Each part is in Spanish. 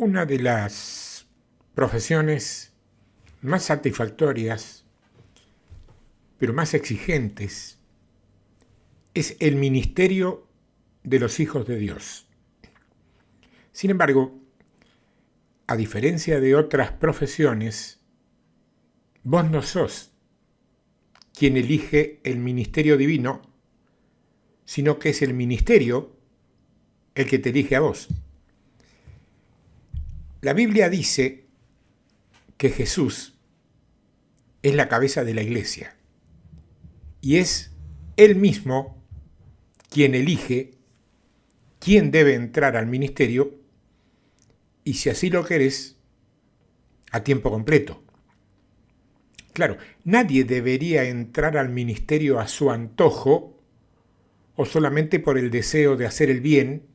Una de las profesiones más satisfactorias, pero más exigentes, es el ministerio de los hijos de Dios. Sin embargo, a diferencia de otras profesiones, vos no sos quien elige el ministerio divino, sino que es el ministerio el que te elige a vos. La Biblia dice que Jesús es la cabeza de la iglesia y es Él mismo quien elige quién debe entrar al ministerio y, si así lo querés, a tiempo completo. Claro, nadie debería entrar al ministerio a su antojo o solamente por el deseo de hacer el bien,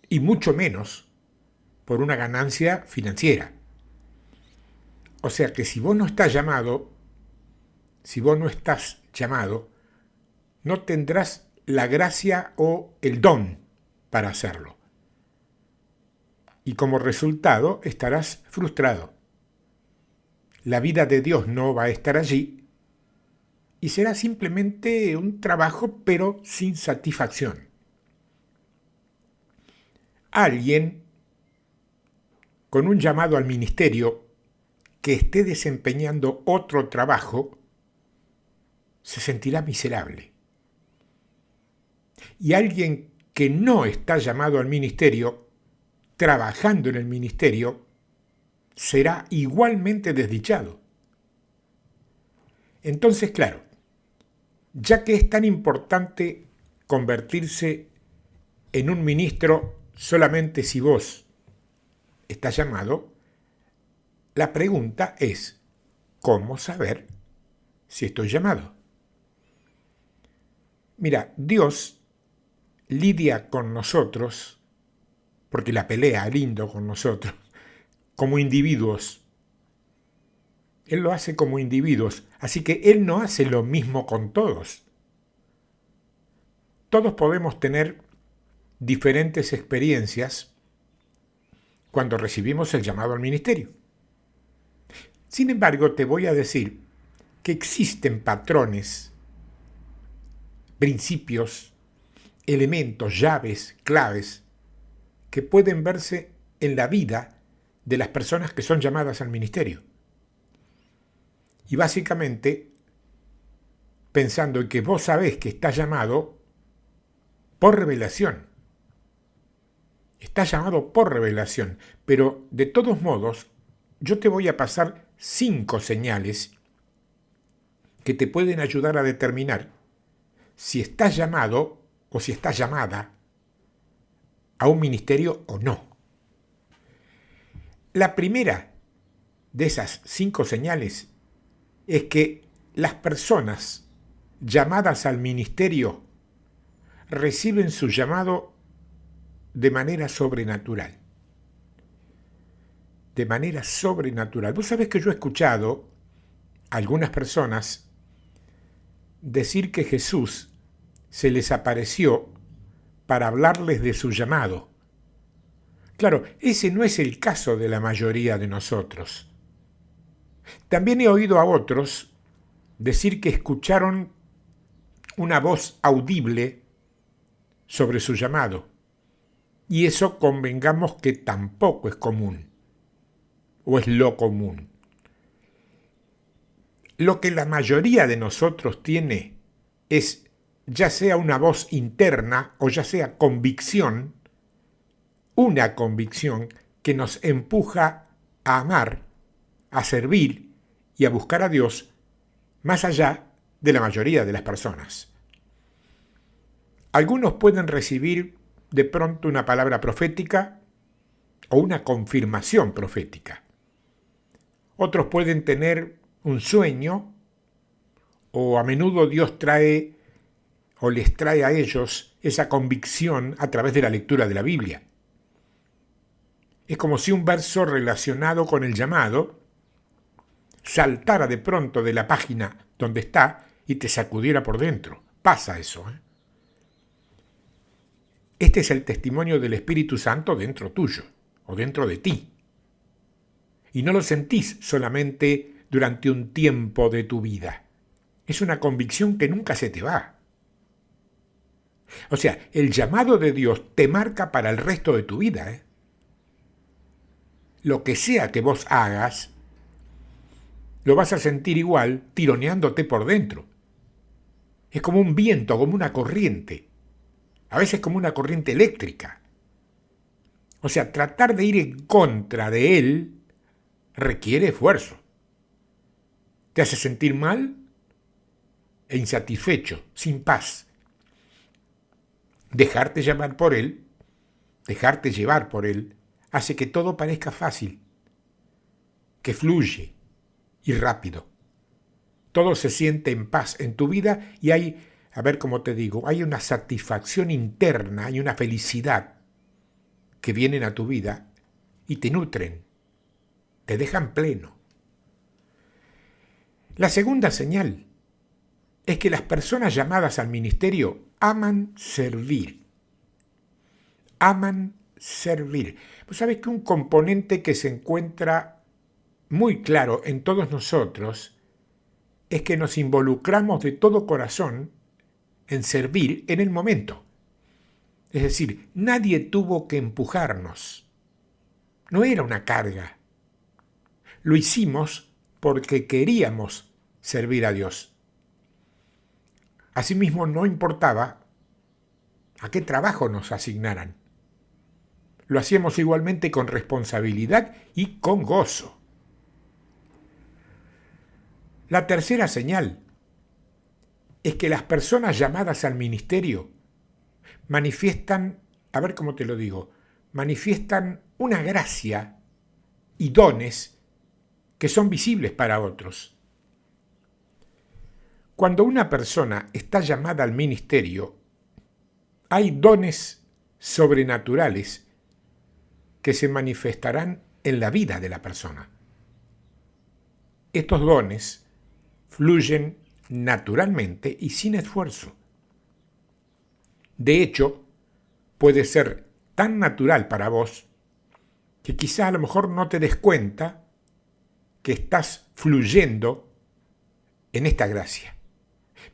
y mucho menos por una ganancia financiera. O sea que si vos no estás llamado, no tendrás la gracia o el don para hacerlo. Y como resultado estarás frustrado. La vida de Dios no va a estar allí y será simplemente un trabajo pero sin satisfacción. Alguien con un llamado al ministerio que esté desempeñando otro trabajo se sentirá miserable. Y alguien que no está llamado al ministerio, trabajando en el ministerio, será igualmente desdichado. Entonces, claro, ya que es tan importante convertirse en un ministro solamente si vos estás llamado, la pregunta es, ¿cómo saber si estoy llamado? Mira, Dios lidia con nosotros, porque la pelea lindo con nosotros, como individuos. Él lo hace como individuos, así que Él no hace lo mismo con todos. Todos podemos tener diferentes experiencias cuando recibimos el llamado al ministerio. Sin embargo, te voy a decir que existen patrones, principios, elementos, llaves, claves, que pueden verse en la vida de las personas que son llamadas al ministerio. Y básicamente, pensando en que vos sabés que estás llamado por revelación. Estás llamado por revelación, pero de todos modos, yo te voy a pasar 5 señales que te pueden ayudar a determinar si estás llamado o si estás llamada a un ministerio o no. La primera de esas 5 señales es que las personas llamadas al ministerio reciben su llamado de manera sobrenatural. De manera sobrenatural. Vos sabés que yo he escuchado a algunas personas decir que Jesús se les apareció para hablarles de su llamado. Claro, ese no es el caso de la mayoría de nosotros. También he oído a otros decir que escucharon una voz audible sobre su llamado. Y eso convengamos que tampoco es común, o es lo común. Lo que la mayoría de nosotros tiene es ya sea una voz interna o ya sea convicción, una convicción que nos empuja a amar, a servir y a buscar a Dios más allá de la mayoría de las personas. Algunos pueden recibir de pronto una palabra profética o una confirmación profética. Otros pueden tener un sueño o a menudo Dios trae o les trae a ellos esa convicción a través de la lectura de la Biblia. Es como si un verso relacionado con el llamado saltara de pronto de la página donde está y te sacudiera por dentro. Pasa eso, ¿eh? Este es el testimonio del Espíritu Santo dentro tuyo. o dentro de ti. Y no lo sentís solamente durante un tiempo de tu vida. Es una convicción que nunca se te va. O sea, el llamado de Dios te marca para el resto de tu vida, ¿eh? Lo que sea que vos hagas, lo vas a sentir igual tironeándote por dentro. Es como un viento, como una corriente. A veces como una corriente eléctrica. O sea, tratar de ir en contra de él requiere esfuerzo. Te hace sentir mal e insatisfecho, sin paz. Dejarte llevar por él, hace que todo parezca fácil, que fluye y rápido. Todo se siente en paz en tu vida y hay, a ver cómo te digo, hay una satisfacción interna, hay una felicidad que vienen a tu vida y te nutren, te dejan pleno. La segunda señal es que las personas llamadas al ministerio aman servir. Aman servir. Pues sabes que un componente que se encuentra muy claro en todos nosotros es que nos involucramos de todo corazón en servir en el momento. Es decir, nadie tuvo que empujarnos. No era una carga. Lo hicimos porque queríamos servir a Dios. Asimismo, no importaba a qué trabajo nos asignaran. Lo hacíamos igualmente con responsabilidad y con gozo. La tercera señal es que las personas llamadas al ministerio manifiestan, a ver cómo te lo digo, manifiestan una gracia y dones que son visibles para otros. Cuando una persona está llamada al ministerio, hay dones sobrenaturales que se manifestarán en la vida de la persona. Estos dones fluyen naturalmente y sin esfuerzo. De hecho, puede ser tan natural para vos que quizá a lo mejor no te des cuenta que estás fluyendo en esta gracia.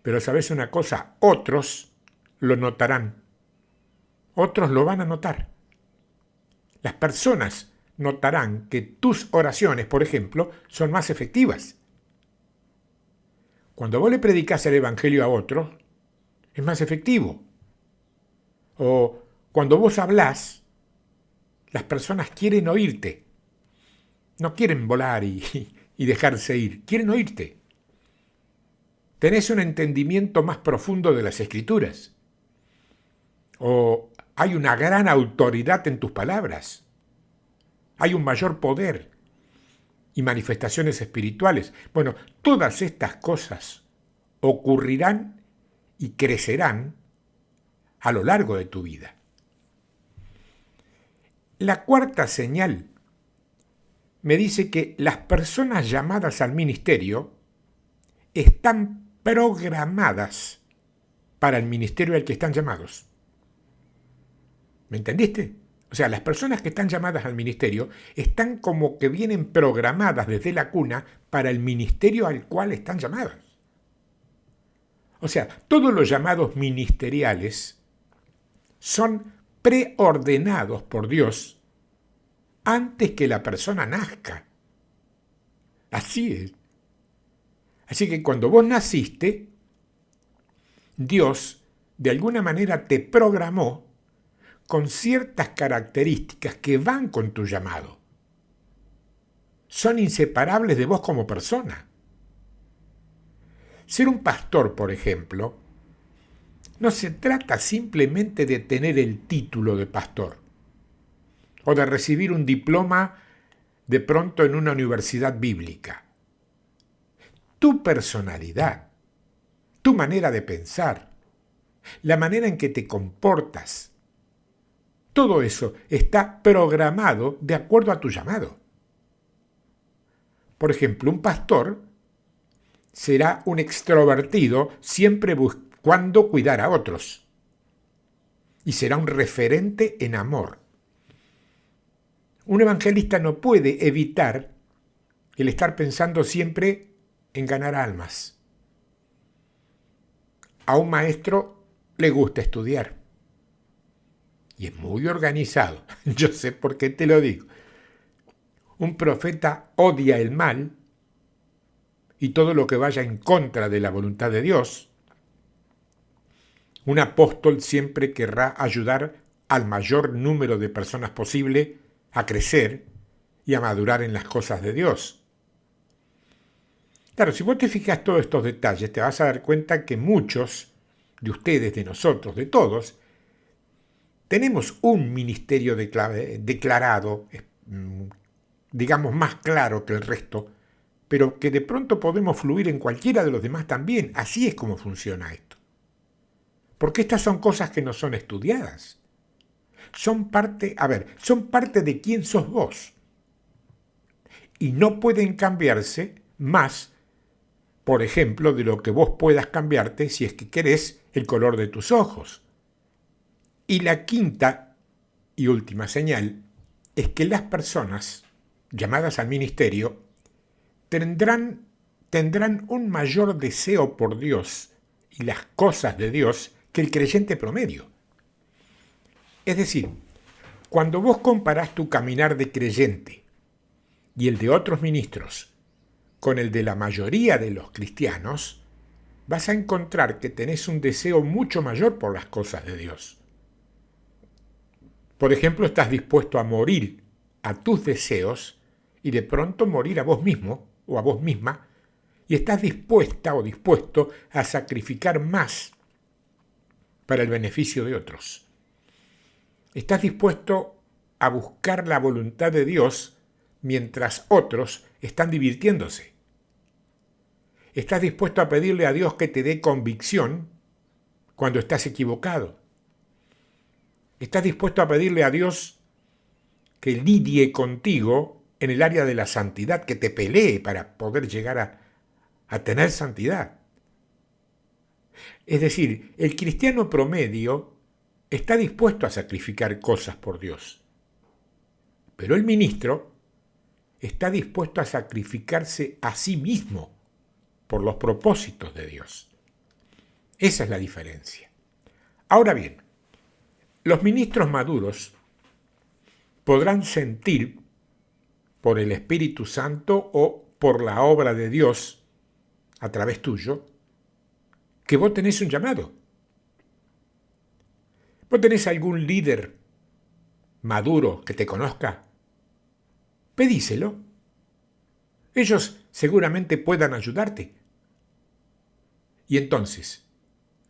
Pero sabes una cosa, otros lo notarán. Otros lo van a notar. Las personas notarán que tus oraciones, por ejemplo, son más efectivas. Cuando vos le predicás el evangelio a otros, es más efectivo. O cuando vos hablás, las personas quieren oírte. No quieren volar y dejarse ir, quieren oírte. Tenés un entendimiento más profundo de las Escrituras. O hay una gran autoridad en tus palabras. Hay un mayor poder y manifestaciones espirituales. Bueno, todas estas cosas ocurrirán y crecerán a lo largo de tu vida. La cuarta señal me dice que las personas llamadas al ministerio están programadas para el ministerio al que están llamados. ¿Me entendiste? O sea, las personas que están llamadas al ministerio están como que vienen programadas desde la cuna para el ministerio al cual están llamadas. O sea, todos los llamados ministeriales son preordenados por Dios antes que la persona nazca. Así es. Así que cuando vos naciste, Dios de alguna manera te programó con ciertas características que van con tu llamado. Son inseparables de vos como persona. Ser un pastor, por ejemplo, no se trata simplemente de tener el título de pastor o de recibir un diploma de pronto en una universidad bíblica. Tu personalidad, tu manera de pensar, la manera en que te comportas, todo eso está programado de acuerdo a tu llamado. Por ejemplo, un pastor será un extrovertido siempre buscando cuidar a otros y será un referente en amor. Un evangelista no puede evitar el estar pensando siempre en ganar almas. A un maestro le gusta estudiar y es muy organizado. Yo sé por qué te lo digo. Un profeta odia el mal y todo lo que vaya en contra de la voluntad de Dios. Un apóstol siempre querrá ayudar al mayor número de personas posible a crecer y a madurar en las cosas de Dios. Claro, si vos te fijas todos estos detalles, te vas a dar cuenta que muchos de ustedes, de nosotros, de todos, tenemos un ministerio declarado, digamos más claro que el resto, pero que de pronto podemos fluir en cualquiera de los demás también. Así es como funciona esto. Porque estas son cosas que no son estudiadas. Son parte de quién sos vos. Y no pueden cambiarse más, por ejemplo, de lo que vos puedas cambiarte si es que querés el color de tus ojos. Y la quinta y última señal es que las personas llamadas al ministerio tendrán un mayor deseo por Dios y las cosas de Dios que el creyente promedio. Es decir, cuando vos comparás tu caminar de creyente y el de otros ministros con el de la mayoría de los cristianos, vas a encontrar que tenés un deseo mucho mayor por las cosas de Dios. Por ejemplo, estás dispuesto a morir a tus deseos y de pronto morir a vos mismo o a vos misma, y estás dispuesta o dispuesto a sacrificar más para el beneficio de otros. Estás dispuesto a buscar la voluntad de Dios mientras otros están divirtiéndose. Estás dispuesto a pedirle a Dios que te dé convicción cuando estás equivocado. Estás dispuesto a pedirle a Dios que lidie contigo en el área de la santidad, que te pelee para poder llegar a tener santidad. Es decir, el cristiano promedio está dispuesto a sacrificar cosas por Dios. Pero el ministro está dispuesto a sacrificarse a sí mismo por los propósitos de Dios. Esa es la diferencia. Ahora bien, los ministros maduros podrán sentir por el Espíritu Santo o por la obra de Dios a través tuyo que vos tenés un llamado. ¿Vos tenés algún líder maduro que te conozca? Pedíselo. Ellos seguramente puedan ayudarte. Y entonces,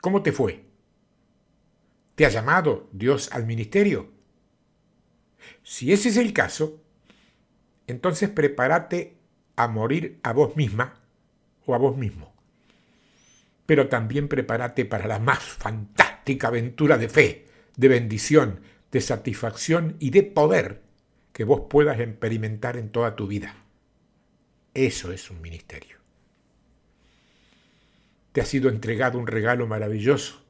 ¿cómo te fue? ¿Te ha llamado Dios al ministerio? Si ese es el caso, entonces prepárate a morir a vos misma o a vos mismo. Pero también prepárate para la más fantástica aventura de fe, de bendición, de satisfacción y de poder que vos puedas experimentar en toda tu vida. Eso es un ministerio. Te ha sido entregado un regalo maravilloso.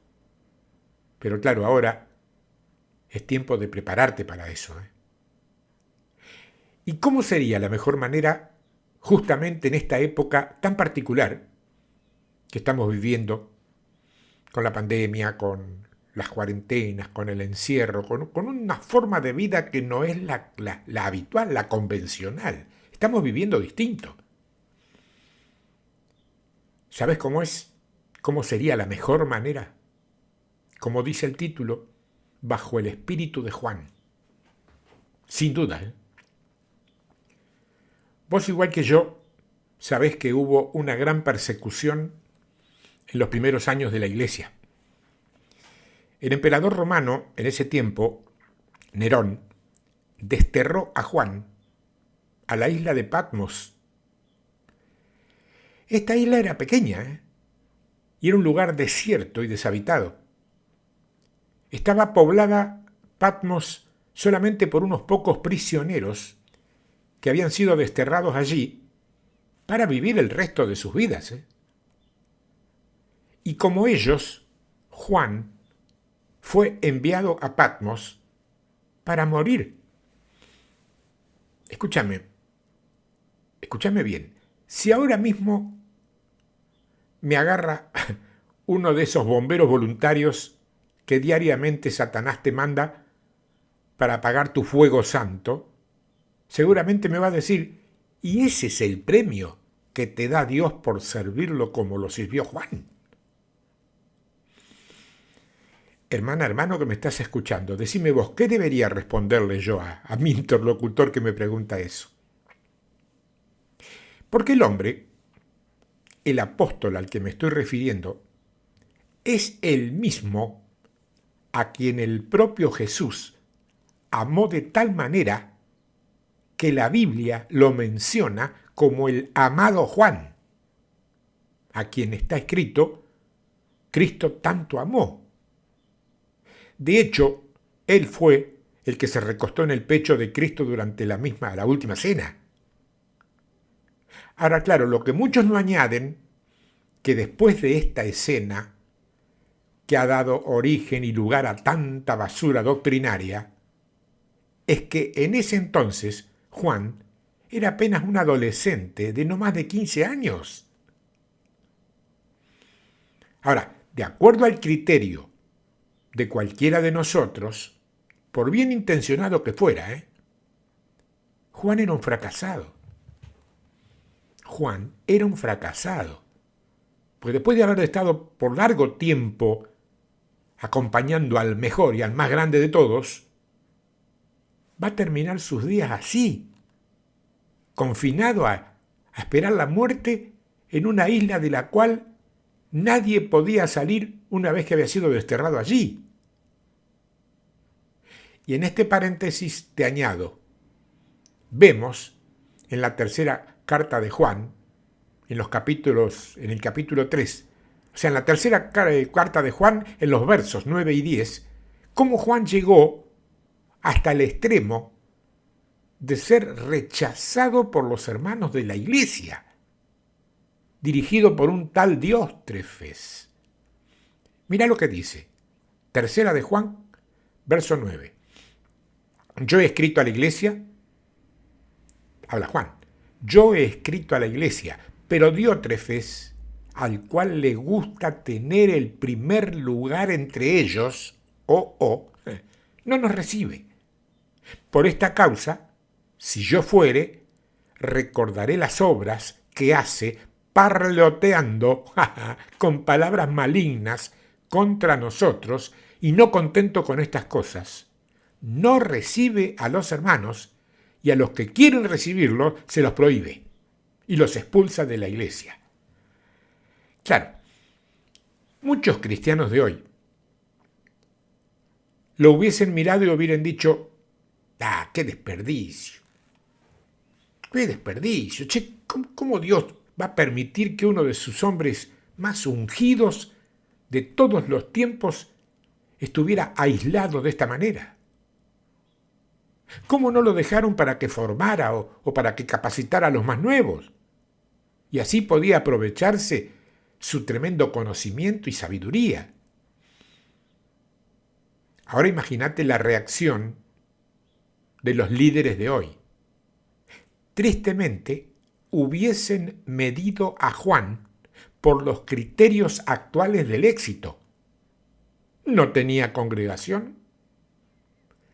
Pero claro, ahora es tiempo de prepararte para eso. ¿Y cómo sería la mejor manera, justamente en esta época tan particular que estamos viviendo, con la pandemia, con las cuarentenas, con el encierro, con una forma de vida que no es la habitual, la convencional? Estamos viviendo distinto. ¿Sabes cómo es? ¿Cómo sería la mejor manera? Como dice el título, bajo el espíritu de Juan. Sin duda, Vos, igual que yo, sabés que hubo una gran persecución en los primeros años de la Iglesia. El emperador romano, en ese tiempo, Nerón, desterró a Juan a la isla de Patmos. Esta isla era pequeña, y era un lugar desierto y deshabitado. Estaba poblada Patmos solamente por unos pocos prisioneros que habían sido desterrados allí para vivir el resto de sus vidas. Y como ellos, Juan fue enviado a Patmos para morir. escúchame bien. Si ahora mismo me agarra uno de esos bomberos voluntarios que diariamente Satanás te manda para apagar tu fuego santo, seguramente me va a decir, ¿y ese es el premio que te da Dios por servirlo como lo sirvió Juan? Hermana, hermano que me estás escuchando, decime vos, ¿qué debería responderle yo a mi interlocutor que me pregunta eso? Porque el hombre, el apóstol al que me estoy refiriendo, es el mismo a quien el propio Jesús amó de tal manera que la Biblia lo menciona como el amado Juan, a quien está escrito, Cristo tanto amó. De hecho, él fue el que se recostó en el pecho de Cristo durante la última cena. Ahora, claro, lo que muchos no añaden, que después de esta escena, que ha dado origen y lugar a tanta basura doctrinaria, es que en ese entonces Juan era apenas un adolescente de no más de 15 años. Ahora, de acuerdo al criterio de cualquiera de nosotros, por bien intencionado que fuera, Juan era un fracasado. Juan era un fracasado. Porque después de haber estado por largo tiempo acompañando al mejor y al más grande de todos, va a terminar sus días así, confinado a esperar la muerte en una isla de la cual nadie podía salir una vez que había sido desterrado allí. Y en este paréntesis te añado, vemos en la tercera carta de Juan, en el capítulo 3, o sea, en la tercera carta de Juan, en los versos 9 y 10, cómo Juan llegó hasta el extremo de ser rechazado por los hermanos de la iglesia, dirigido por un tal Diótrefes. Mira lo que dice, tercera de Juan, verso 9. Yo he escrito a la iglesia, habla Juan, yo he escrito a la iglesia, pero Diótrefes, al cual le gusta tener el primer lugar entre ellos, no nos recibe. Por esta causa, si yo fuere, recordaré las obras que hace parloteando con palabras malignas contra nosotros, y no contento con estas cosas, no recibe a los hermanos, y a los que quieren recibirlo se los prohíbe y los expulsa de la iglesia. Claro, muchos cristianos de hoy lo hubiesen mirado y hubieran dicho, qué desperdicio, che, ¿cómo Dios va a permitir que uno de sus hombres más ungidos de todos los tiempos estuviera aislado de esta manera? ¿Cómo no lo dejaron para que formara o para que capacitara a los más nuevos? Y así podía aprovecharse su tremendo conocimiento y sabiduría. Ahora imagínate la reacción de los líderes de hoy. Tristemente, hubiesen medido a Juan por los criterios actuales del éxito. No tenía congregación,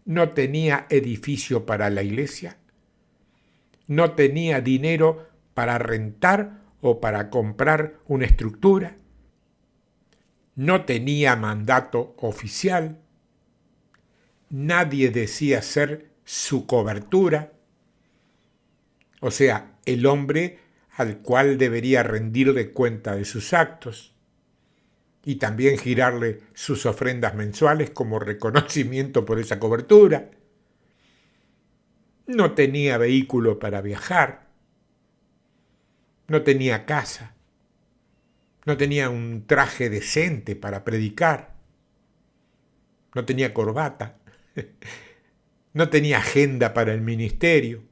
no tenía edificio para la iglesia, no tenía dinero para rentar o para comprar una estructura, no tenía mandato oficial, nadie decía ser su cobertura, o sea, el hombre al cual debería rendirle cuenta de sus actos y también girarle sus ofrendas mensuales como reconocimiento por esa cobertura. No tenía vehículo para viajar, no tenía casa, no tenía un traje decente para predicar, no tenía corbata, no tenía agenda para el ministerio,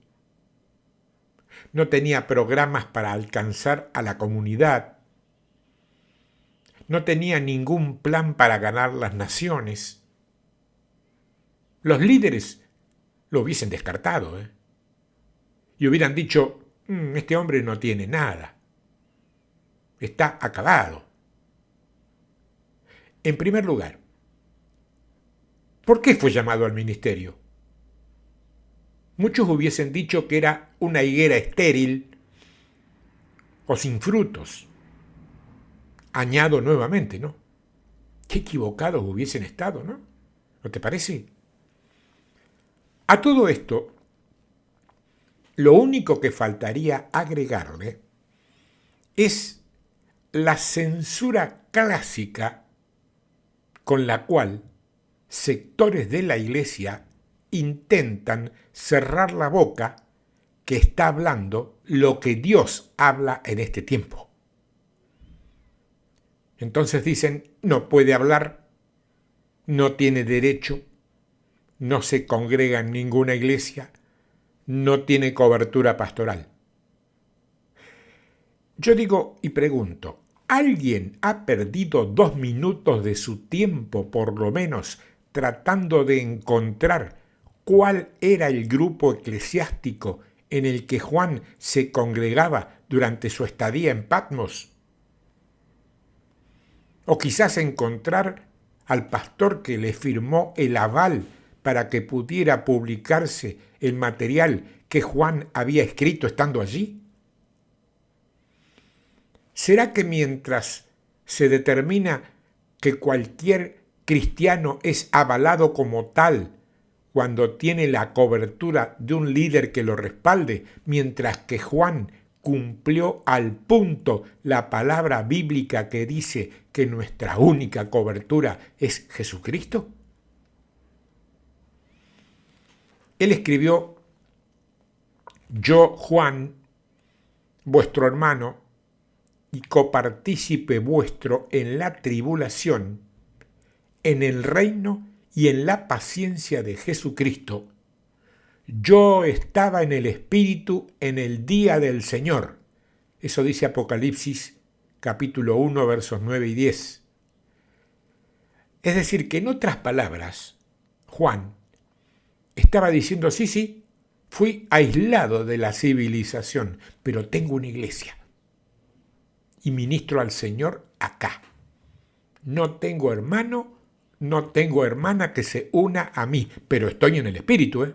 no tenía programas para alcanzar a la comunidad, no tenía ningún plan para ganar las naciones. Los líderes lo hubiesen descartado, y hubieran dicho, este hombre no tiene nada, está acabado. En primer lugar, ¿por qué fue llamado al ministerio? Muchos hubiesen dicho que era una higuera estéril o sin frutos. Añado nuevamente, ¿no? Qué equivocados hubiesen estado, ¿no? ¿No te parece? A todo esto, lo único que faltaría agregarle es la censura clásica con la cual sectores de la Iglesia intentan cerrar la boca que está hablando lo que Dios habla en este tiempo. Entonces dicen, no puede hablar, no tiene derecho, no se congrega en ninguna iglesia, no tiene cobertura pastoral. Yo digo y pregunto, ¿alguien ha perdido 2 minutos de su tiempo, por lo menos, tratando de encontrar cuál era el grupo eclesiástico en el que Juan se congregaba durante su estadía en Patmos? O quizás encontrar al pastor que le firmó el aval para que pudiera publicarse el material que Juan había escrito estando allí. ¿Será que mientras se determina que cualquier cristiano es avalado como tal cuando tiene la cobertura de un líder que lo respalde, mientras que Juan cumplió al punto la palabra bíblica que dice que nuestra única cobertura es Jesucristo? Él escribió, yo, Juan, vuestro hermano y copartícipe vuestro en la tribulación, en el reino y en la paciencia de Jesucristo, yo estaba en el Espíritu en el día del Señor. Eso dice Apocalipsis capítulo 1, versos 9 y 10. Es decir, que en otras palabras, Juan estaba diciendo, sí, fui aislado de la civilización, pero tengo una iglesia y ministro al Señor acá. No tengo hermano, no tengo hermana que se una a mí, pero estoy en el Espíritu,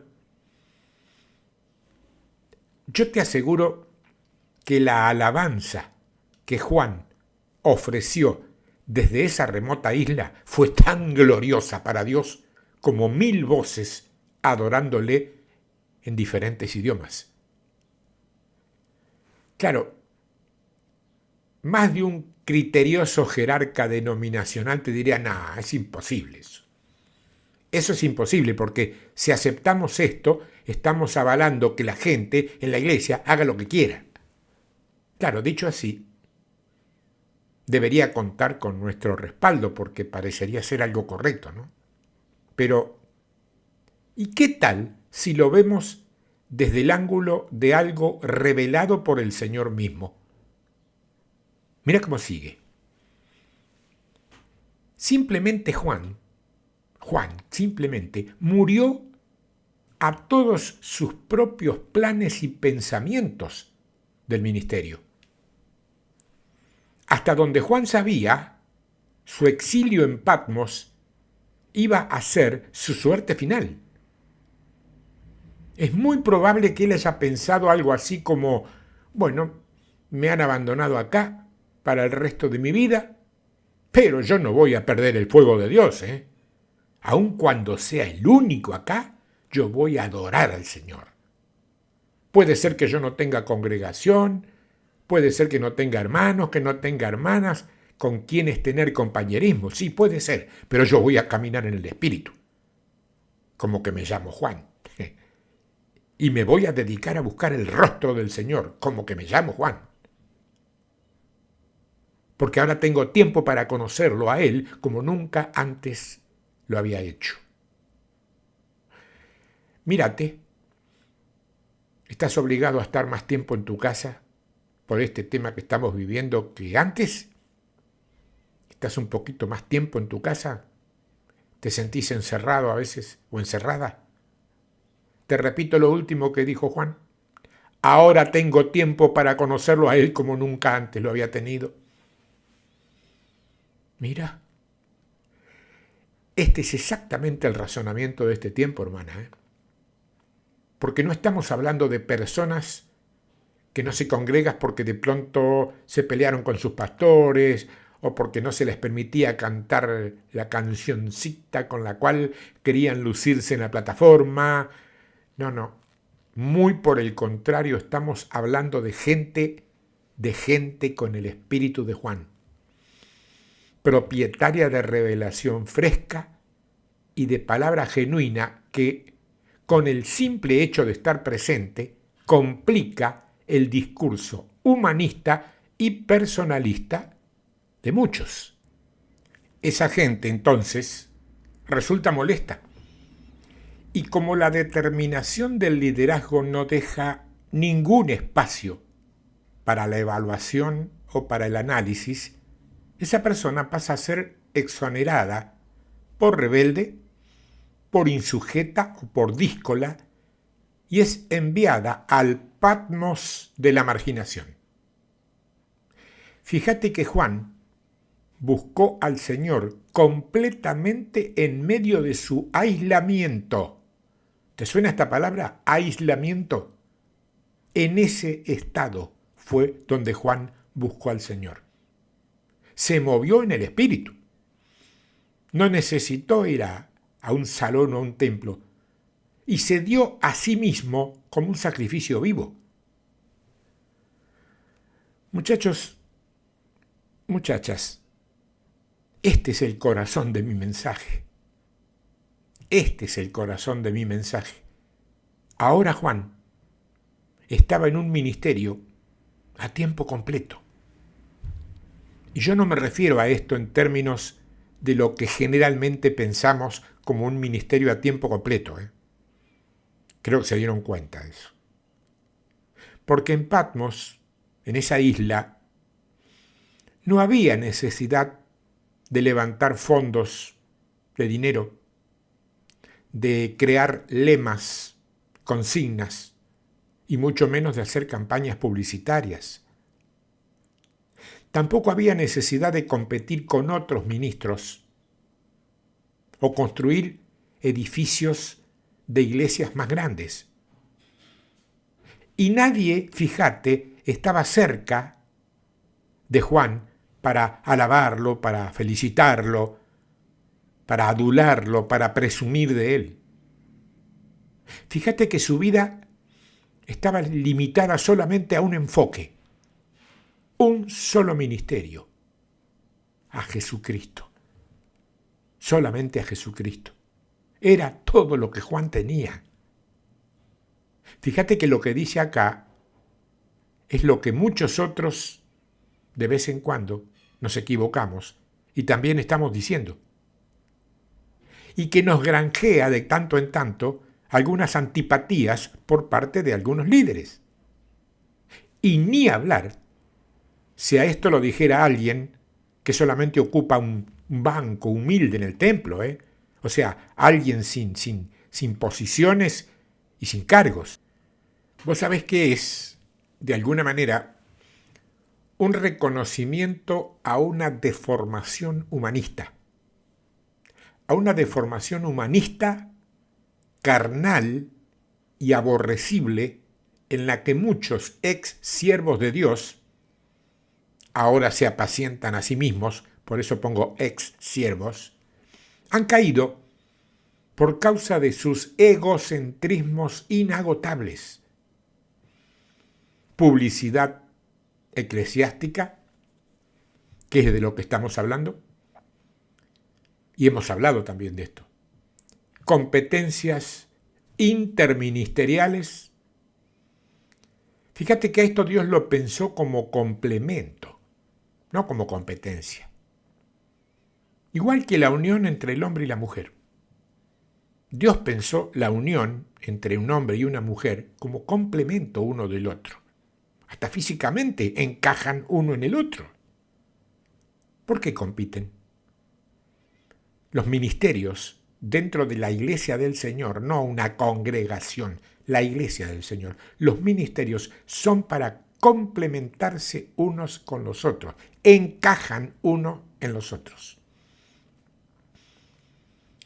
Yo te aseguro que la alabanza que Juan ofreció desde esa remota isla fue tan gloriosa para Dios como 1000 voces adorándole en diferentes idiomas. Claro, más de un criterioso jerarca denominacional te diría, no, es imposible eso. Eso es imposible porque si aceptamos esto, estamos avalando que la gente en la iglesia haga lo que quiera. Claro, dicho así, debería contar con nuestro respaldo porque parecería ser algo correcto, ¿no? Pero, ¿y qué tal si lo vemos desde el ángulo de algo revelado por el Señor mismo? Mira cómo sigue. Simplemente Juan simplemente murió a todos sus propios planes y pensamientos del ministerio. Hasta donde Juan sabía, su exilio en Patmos iba a ser su suerte final. Es muy probable que él haya pensado algo así como, bueno, me han abandonado acá para el resto de mi vida, pero yo no voy a perder el fuego de Dios, Aun cuando sea el único acá, yo voy a adorar al Señor. Puede ser que yo no tenga congregación, puede ser que no tenga hermanos, que no tenga hermanas con quienes tener compañerismo, sí puede ser, pero yo voy a caminar en el Espíritu, como que me llamo Juan, y me voy a dedicar a buscar el rostro del Señor, como que me llamo Juan, porque ahora tengo tiempo para conocerlo a Él como nunca antes lo había hecho. Mírate, estás obligado a estar más tiempo en tu casa por este tema que estamos viviendo que antes. ¿Estás un poquito más tiempo en tu casa? ¿Te sentís encerrado a veces o encerrada? Te repito lo último que dijo Juan. Ahora tengo tiempo para conocerlo a Él como nunca antes lo había tenido. Mira, este es exactamente el razonamiento de este tiempo, hermana, porque no estamos hablando de personas que no se congregan porque de pronto se pelearon con sus pastores o porque no se les permitía cantar la cancioncita con la cual querían lucirse en la plataforma. No. Muy por el contrario, estamos hablando de gente con el espíritu de Juan, propietaria de revelación fresca y de palabra genuina que, con el simple hecho de estar presente, complica el discurso humanista y personalista de muchos. Esa gente, entonces, resulta molesta. Y como la determinación del liderazgo no deja ningún espacio para la evaluación o para el análisis, esa persona pasa a ser exonerada por rebelde, por insujeta o por díscola y es enviada al Patmos de la marginación. Fíjate que Juan buscó al Señor completamente en medio de su aislamiento. ¿Te suena esta palabra? Aislamiento. En ese estado fue donde Juan buscó al Señor. Se movió en el espíritu. No necesitó ir a un salón o a un templo. Y se dio a sí mismo como un sacrificio vivo. Muchachos, muchachas, este es el corazón de mi mensaje. Este es el corazón de mi mensaje. Ahora Juan estaba en un ministerio a tiempo completo. Y yo no me refiero a esto en términos de lo que generalmente pensamos como un ministerio a tiempo completo. Creo que se dieron cuenta de eso. Porque en Patmos, en esa isla, no había necesidad de levantar fondos de dinero, de crear lemas, consignas, y mucho menos de hacer campañas publicitarias. Tampoco había necesidad de competir con otros ministros o construir edificios de iglesias más grandes. Y nadie, fíjate, estaba cerca de Juan para alabarlo, para felicitarlo, para adularlo, para presumir de él. Fíjate que su vida estaba limitada solamente a un enfoque, un solo ministerio, a Jesucristo, solamente a Jesucristo. Era todo lo que Juan tenía. Fíjate que lo que dice acá es lo que muchos otros, de vez en cuando, nos equivocamos y también estamos diciendo. Y que nos granjea de tanto en tanto algunas antipatías por parte de algunos líderes. Y ni hablar si a esto lo dijera alguien que solamente ocupa un banco humilde en el templo, o sea, alguien sin posiciones y sin cargos. Vos sabés que es, de alguna manera, un reconocimiento a una deformación humanista. A una deformación humanista carnal y aborrecible en la que muchos ex siervos de Dios ahora se apacientan a sí mismos, por eso pongo ex siervos, han caído por causa de sus egocentrismos inagotables. Publicidad eclesiástica, que es de lo que estamos hablando, y hemos hablado también de esto. Competencias interministeriales. Fíjate que a esto Dios lo pensó como complemento, no como competencia. Igual que la unión entre el hombre y la mujer. Dios pensó la unión entre un hombre y una mujer como complemento uno del otro. Hasta físicamente encajan uno en el otro. ¿Por qué compiten? Los ministerios dentro de la iglesia del Señor, no una congregación, la iglesia del Señor. Los ministerios son para complementarse unos con los otros, encajan uno en los otros.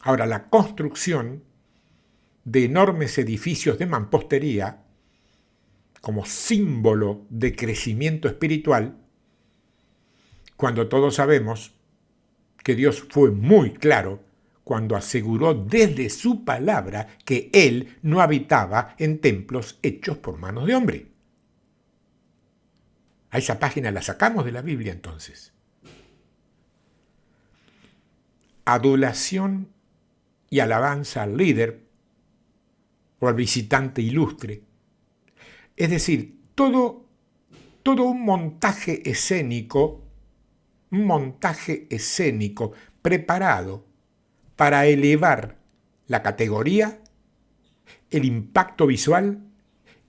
Ahora, la construcción de enormes edificios de mampostería como símbolo de crecimiento espiritual, cuando todos sabemos que Dios fue muy claro cuando aseguró desde su palabra que Él no habitaba en templos hechos por manos de hombre. A esa página la sacamos de la Biblia entonces. Adulación y alabanza al líder o al visitante ilustre. Es decir, todo un montaje escénico preparado para elevar la categoría, el impacto visual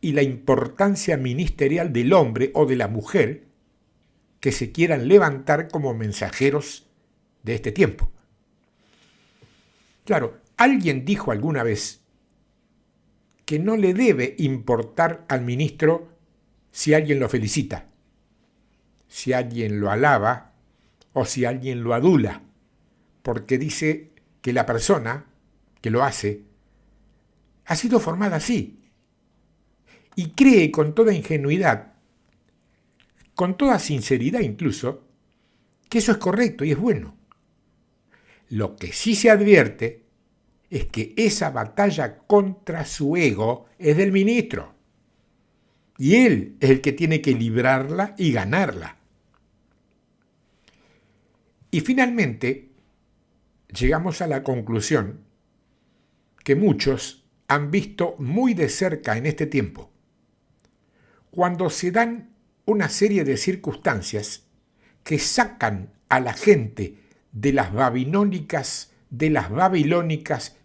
y la importancia ministerial del hombre o de la mujer que se quieran levantar como mensajeros de este tiempo. Claro, alguien dijo alguna vez que no le debe importar al ministro si alguien lo felicita, si alguien lo alaba o si alguien lo adula, porque dice que la persona que lo hace ha sido formada así y cree con toda ingenuidad, con toda sinceridad incluso, que eso es correcto y es bueno. Lo que sí se advierte es que esa batalla contra su ego es del ministro. Y él es el que tiene que librarla y ganarla. Y finalmente, llegamos a la conclusión que muchos han visto muy de cerca en este tiempo. Cuando se dan una serie de circunstancias que sacan a la gente de las babilónicas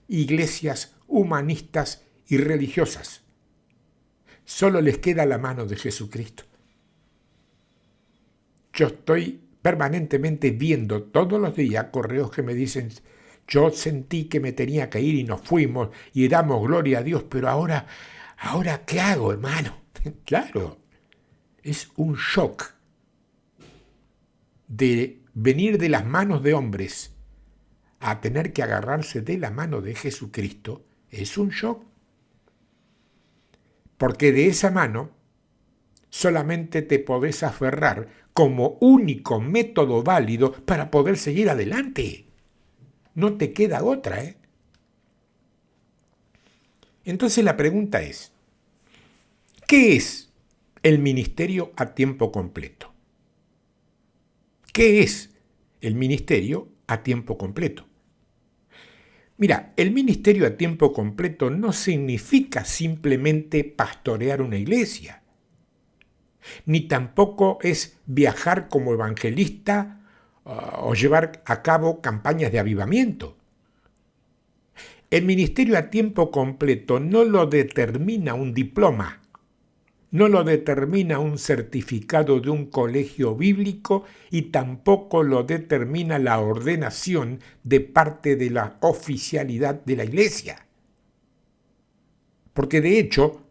iglesias humanistas y religiosas. Solo les queda la mano de Jesucristo. Yo estoy permanentemente viendo todos los días correos que me dicen: yo sentí que me tenía que ir y nos fuimos y damos gloria a Dios, pero ahora ¿qué hago, hermano? Claro, es un shock de venir de las manos de hombres a tener que agarrarse de la mano de Jesucristo. Es un shock. Porque de esa mano solamente te podés aferrar como único método válido para poder seguir adelante. No te queda otra, ¿eh? Entonces la pregunta es, ¿qué es el ministerio a tiempo completo? ¿Qué es el ministerio a tiempo completo? Mira, el ministerio a tiempo completo no significa simplemente pastorear una iglesia, ni tampoco es viajar como evangelista o llevar a cabo campañas de avivamiento. El ministerio a tiempo completo no lo determina un diploma, no lo determina un certificado de un colegio bíblico y tampoco lo determina la ordenación de parte de la oficialidad de la iglesia. Porque de hecho,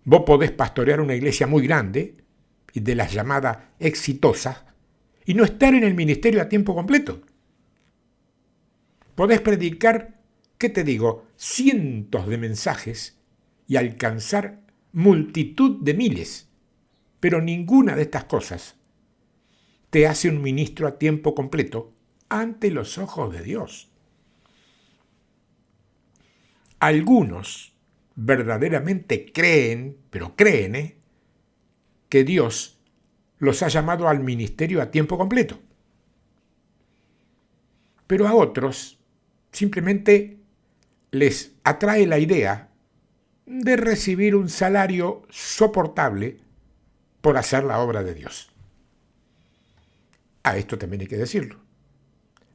vos podés pastorear una iglesia muy grande y de las llamadas exitosas y no estar en el ministerio a tiempo completo. Podés predicar, ¿qué te digo?, cientos de mensajes y alcanzar multitud de miles, pero ninguna de estas cosas te hace un ministro a tiempo completo ante los ojos de Dios. Algunos verdaderamente creen, que Dios los ha llamado al ministerio a tiempo completo. Pero a otros simplemente les atrae la idea de recibir un salario soportable por hacer la obra de Dios. A esto también hay que decirlo.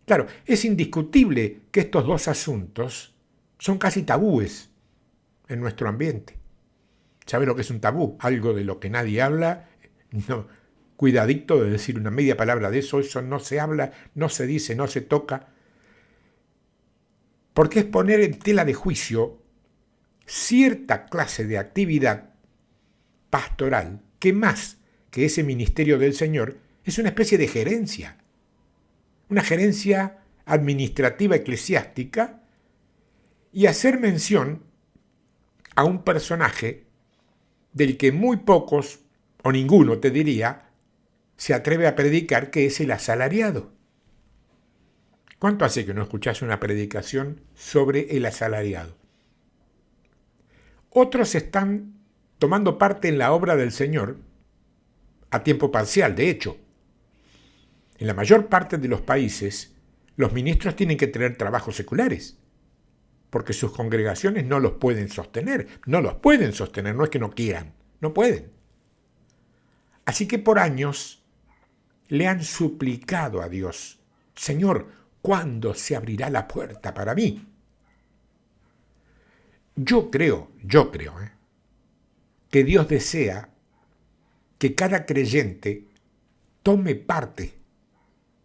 Claro, es indiscutible que estos dos asuntos son casi tabúes en nuestro ambiente. ¿Sabe lo que es un tabú? Algo de lo que nadie habla. No, cuidadito de decir una media palabra de eso. Eso no se habla, no se dice, no se toca. porque es poner en tela de juicio cierta clase de actividad pastoral que más que ese ministerio del Señor es una especie de gerencia, una gerencia administrativa eclesiástica, y hacer mención a un personaje del que muy pocos, o ninguno te diría, se atreve a predicar, que es el asalariado. ¿Cuánto hace que no escuchás una predicación sobre el asalariado? Otros están tomando parte en la obra del Señor a tiempo parcial. De hecho, en la mayor parte de los países, los ministros tienen que tener trabajos seculares, porque sus congregaciones no los pueden sostener. No los pueden sostener, no es que no quieran, no pueden. Así que por años le han suplicado a Dios: Señor, ¿cuándo se abrirá la puerta para mí? Yo creo, que Dios desea que cada creyente tome parte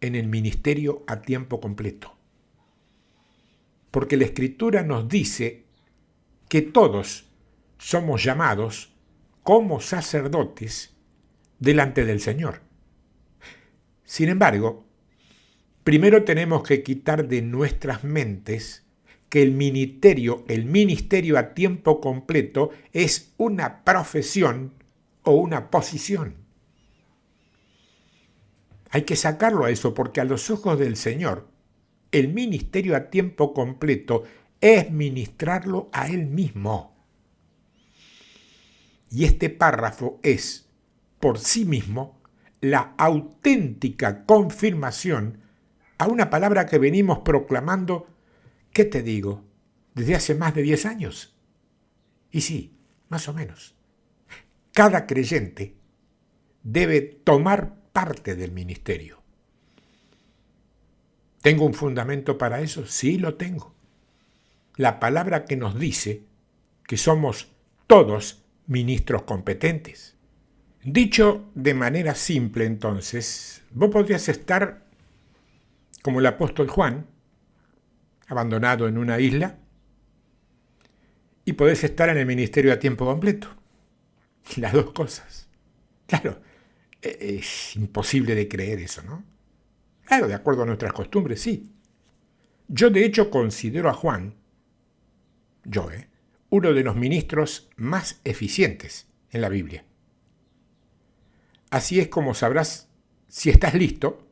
en el ministerio a tiempo completo. Porque la Escritura nos dice que todos somos llamados como sacerdotes delante del Señor. Sin embargo, primero tenemos que quitar de nuestras mentes que el ministerio a tiempo completo es una profesión o una posición. Hay que sacarlo a eso, porque a los ojos del Señor, el ministerio a tiempo completo es ministrarlo a Él mismo. Y este párrafo es, por sí mismo, la auténtica confirmación a una palabra que venimos proclamando, ¿qué te digo?, desde hace más de 10 años. Y sí, más o menos. Cada creyente debe tomar parte del ministerio. ¿Tengo un fundamento para eso? Sí, lo tengo. La palabra que nos dice que somos todos ministros competentes. Dicho de manera simple, entonces, vos podrías estar como el apóstol Juan, abandonado en una isla, y podés estar en el ministerio a tiempo completo. Las dos cosas. Claro, es imposible de creer eso, ¿no? Claro, de acuerdo a nuestras costumbres, sí. Yo de hecho considero a Juan, uno de los ministros más eficientes en la Biblia. Así es como sabrás si estás listo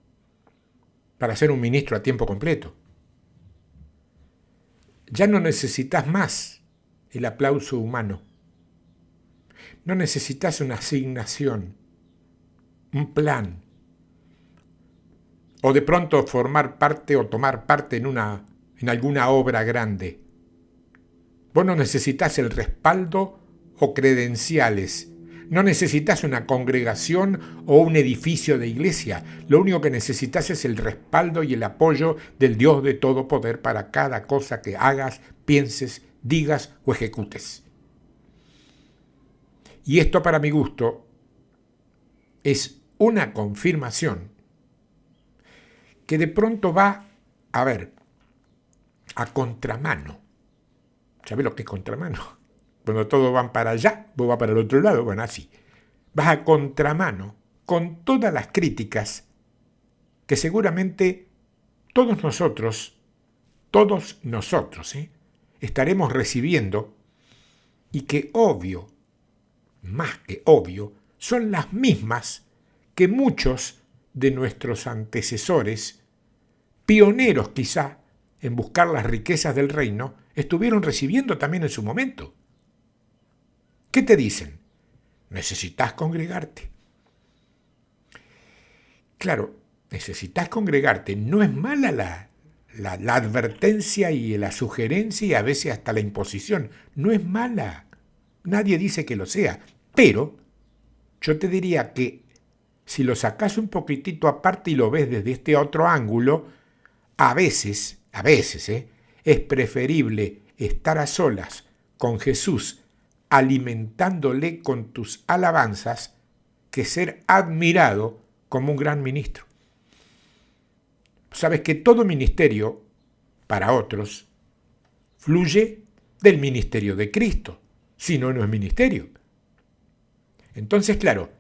para ser un ministro a tiempo completo. Ya no necesitas más el aplauso humano. No necesitas una asignación, un plan, o de pronto formar parte o tomar parte en alguna obra grande. Vos no necesitas el respaldo o credenciales. No necesitas una congregación o un edificio de iglesia. Lo único que necesitas es el respaldo y el apoyo del Dios de todo poder para cada cosa que hagas, pienses, digas o ejecutes. Y esto, para mi gusto, es una confirmación que de pronto va, a contramano. ¿Sabes lo que es contramano? Cuando todos van para allá, vos vas para el otro lado, bueno, así. Vas a contramano con todas las críticas que seguramente todos nosotros, estaremos recibiendo, y que más que obvio, son las mismas que muchos de nuestros antecesores, pioneros quizá en buscar las riquezas del reino, estuvieron recibiendo también en su momento. ¿Qué te dicen? Necesitas congregarte. Claro, necesitas congregarte. No es mala la advertencia y la sugerencia y a veces hasta la imposición. No es mala. Nadie dice que lo sea. Pero yo te diría que si lo sacas un poquitito aparte y lo ves desde este otro ángulo, a veces, es preferible estar a solas con Jesús, alimentándole con tus alabanzas, que ser admirado como un gran ministro. Sabes que todo ministerio, para otros, fluye del ministerio de Cristo. Si no, no es ministerio. Entonces, claro,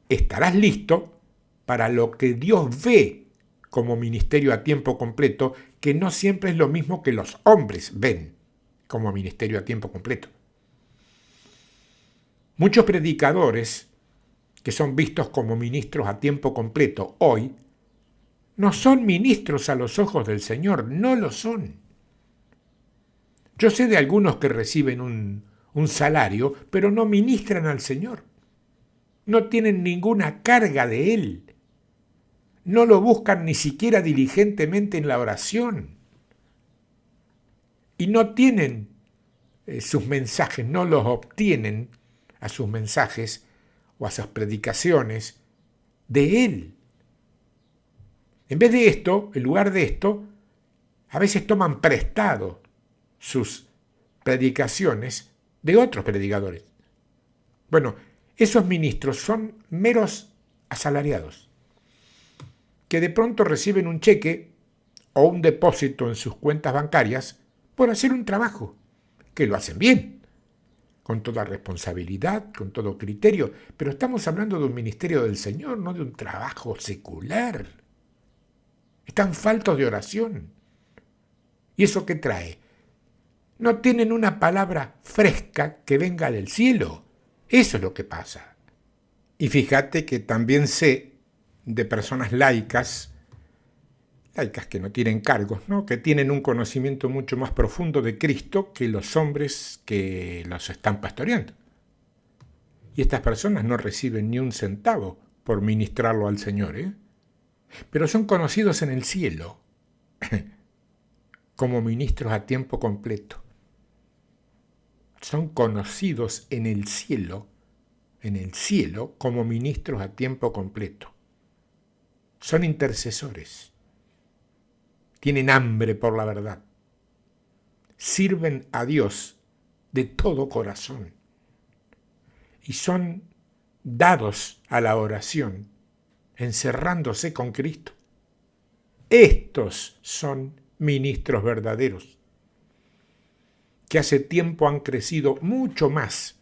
estarás listo para lo que Dios ve como ministerio a tiempo completo, que no siempre es lo mismo que los hombres ven como ministerio a tiempo completo. Muchos predicadores que son vistos como ministros a tiempo completo hoy, no son ministros a los ojos del Señor, no lo son. Yo sé de algunos que reciben un salario, pero no ministran al Señor. No tienen ninguna carga de Él. No lo buscan ni siquiera diligentemente en la oración. Y no tienen sus mensajes, no los obtienen a sus mensajes o a sus predicaciones de Él. En vez de esto, en lugar de esto, a veces toman prestado sus predicaciones de otros predicadores. Bueno, esos ministros son meros asalariados, que de pronto reciben un cheque o un depósito en sus cuentas bancarias por hacer un trabajo, que lo hacen bien, con toda responsabilidad, con todo criterio, pero estamos hablando de un ministerio del Señor, no de un trabajo secular. Están faltos de oración. ¿Y eso qué trae? No tienen una palabra fresca que venga del cielo. Eso es lo que pasa. Y fíjate que también sé de personas laicas que no tienen cargos, ¿no? Que tienen un conocimiento mucho más profundo de Cristo que los hombres que los están pastoreando. Y estas personas no reciben ni un centavo por ministrarlo al Señor, pero son conocidos en el cielo como ministros a tiempo completo. Son conocidos en el cielo como ministros a tiempo completo. Son intercesores. Tienen hambre por la verdad. Sirven a Dios de todo corazón. Y son dados a la oración, encerrándose con Cristo. Estos son ministros verdaderos, que hace tiempo han crecido mucho más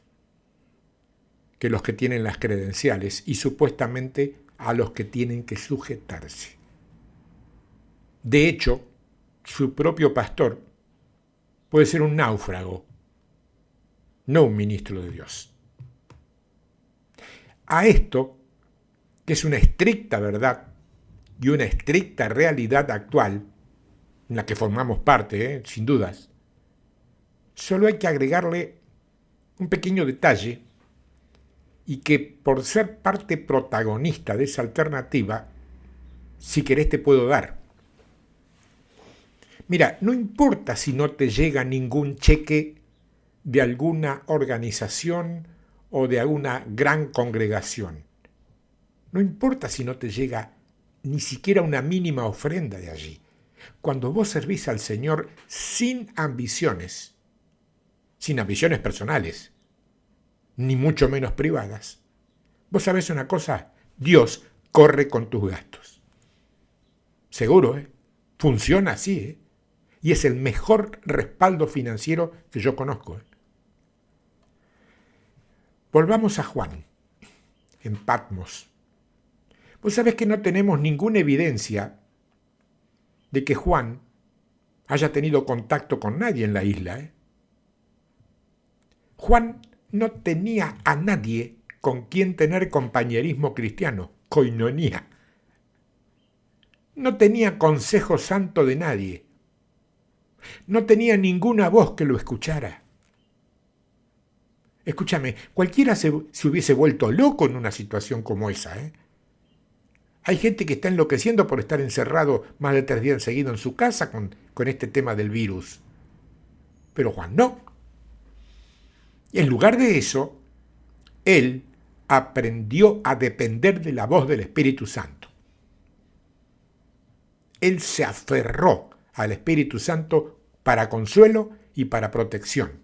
que los que tienen las credenciales y supuestamente a los que tienen que sujetarse. De hecho, su propio pastor puede ser un náufrago, no un ministro de Dios. A esto, que es una estricta verdad y una estricta realidad actual, en la que formamos parte, sin dudas, solo hay que agregarle un pequeño detalle y que por ser parte protagonista de esa alternativa, si querés te puedo dar. Mira, no importa si no te llega ningún cheque de alguna organización o de alguna gran congregación. No importa si no te llega ni siquiera una mínima ofrenda de allí. Cuando vos servís al Señor sin ambiciones personales, ni mucho menos privadas, vos sabés una cosa, Dios corre con tus gastos. Seguro, funciona así, y es el mejor respaldo financiero que yo conozco. Volvamos a Juan, en Patmos. Vos sabés que no tenemos ninguna evidencia de que Juan haya tenido contacto con nadie en la isla. Juan no tenía a nadie con quien tener compañerismo cristiano, koinonía. No tenía consejo santo de nadie. No tenía ninguna voz que lo escuchara. Escúchame, cualquiera se hubiese vuelto loco en una situación como esa. Hay gente que está enloqueciendo por estar encerrado más de 3 días seguidos en su casa con este tema del virus. Pero Juan no. En lugar de eso, él aprendió a depender de la voz del Espíritu Santo. Él se aferró al Espíritu Santo para consuelo y para protección.